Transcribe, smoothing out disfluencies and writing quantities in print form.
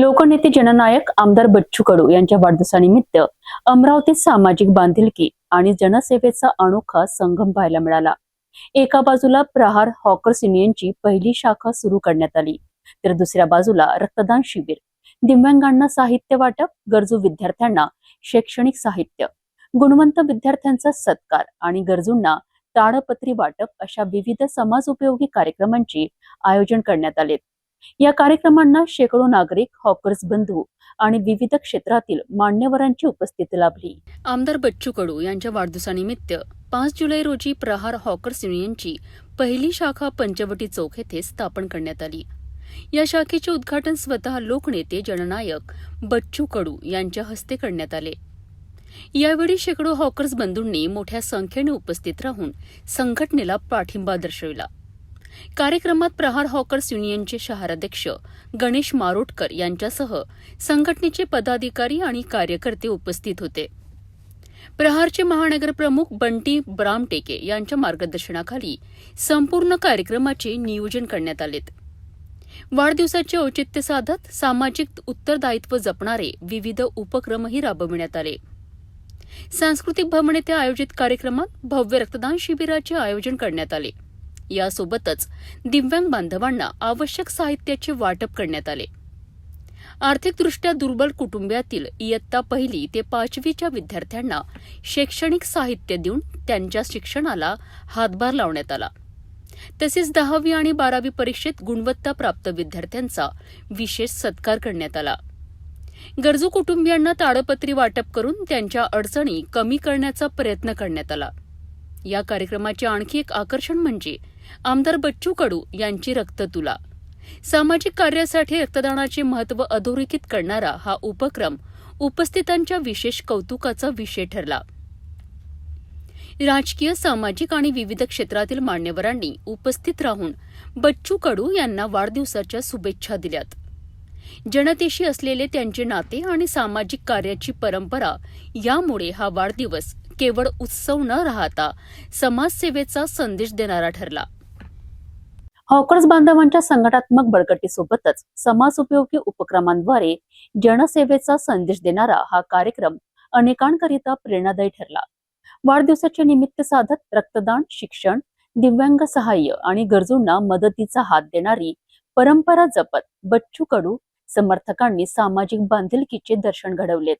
लोकनेते जननायक आमदार बच्चू कडू यांच्या वाढदिवसानिमित्त अमरावतीत सामाजिक बांधिलकी आणि जनसेवेचा अनोखा संगम पाहायला मिळाला। एका बाजूला प्रहार हॉकर्स युनियनची पहिली शाखा सुरू करण्यात आली, तर दुसऱ्या बाजूला रक्तदान शिबिर, दिव्यांगांना साहित्य वाटप, गरजू विद्यार्थ्यांना शैक्षणिक साहित्य, गुणवंत विद्यार्थ्यांचा सत्कार आणि गरजूंना ताडपत्री वाटप अशा विविध समाजोपयोगी कार्यक्रमांचे आयोजन करण्यात आले। या कार्यक्रमांना शेकडो नागरिक, हॉकर्स बंधू आणि विविध क्षेत्रातील मान्यवरांची उपस्थिती लाभली। आमदार बच्चू कडू यांच्या वाढदिवसानिमित्त 5 जुलै रोजी प्रहार हॉकर्स युनियनची पहिली शाखा पंचवटी चौक येथे स्थापन करण्यात आली। या शाखेचे उद्घाटन स्वतः लोकनेते जननायक बच्चू कडू यांच्या हस्ते करण्यात आले। यावेळी शेकडो हॉकर्स बंधूंनी मोठ्या संख्येने उपस्थित राहून संघटनेला पाठिंबा दर्शविला। कार्यक्रमात प्रहार हॉकर्स युनियनचे शहराध्यक्ष गणेश मारोटकर यांच्यासह संघटनेचे पदाधिकारी आणि कार्यकर्ते उपस्थित होते। प्रहारचे महानगर प्रमुख बंटी ब्रामटेके यांच्या मार्गदर्शनाखाली संपूर्ण कार्यक्रमाचे नियोजन करण्यात आले। वाढदिवसाचे औचित्य साधत सामाजिक उत्तरदायित्व जपणारे विविध उपक्रमही राबविण्यात आले। सांस्कृतिक भवन येथे आयोजित कार्यक्रमात भव्य रक्तदान शिबिराचे आयोजन करण्यात आले। यासोबतच दिव्यांग बांधवांना आवश्यक साहित्याचे वाटप करण्यात आले। आर्थिकदृष्ट्या दुर्बल कुटुंबातील इयत्ता 1ली ते 5वीच्या विद्यार्थ्यांना शैक्षणिक साहित्य देऊन त्यांच्या शिक्षणाला हातभार लावण्यात आला। तसेच 10वी आणि 12वी परीक्षेत गुणवत्ता प्राप्त विद्यार्थ्यांचा विशेष सत्कार करण्यात आला। गरजू कुटुंबियांना ताडपत्री वाटप करून त्यांच्या अडचणी कमी करण्याचा प्रयत्न करण्यात आला। या कार्यक्रमाचे आणखी एक आकर्षण म्हणजे आमदार बच्चू कडू यांची रक्ततुला। सामाजिक कार्यासाठी रक्तदानाचे महत्त्व अधोरेखित करणारा हा उपक्रम उपस्थितांच्या विशेष कौतुकाचा विषय ठरला। राजकीय, सामाजिक आणि विविध क्षेत्रातील मान्यवरांनी उपस्थित राहून बच्चू कडू यांना वाढदिवसाच्या शुभेच्छा दिल्यात। जनतेशी असलेले त्यांचे नाते आणि सामाजिक कार्याची परंपरा यामुळे हा वाढदिवस केवळ उत्सव न राहता समाजसेवेचा संदेश देणारा ठरला। हॉकर्स बांधवांच्या संघटनात्मक बळकटीसोबतच समाजोपयोगी उपक्रमांद्वारे जनसेवेचा संदेश देणारा हा कार्यक्रम अनेकांकरिता प्रेरणादायी ठरला। वाढदिवसाचे निमित्त साधत रक्तदान, शिक्षण, दिव्यांग सहाय्य आणि गरजूंना मदतीचा हात देणारी परंपरा जपत बच्चू कडू समर्थकांनी सामाजिक बांधिलकीचे दर्शन घडवलेत।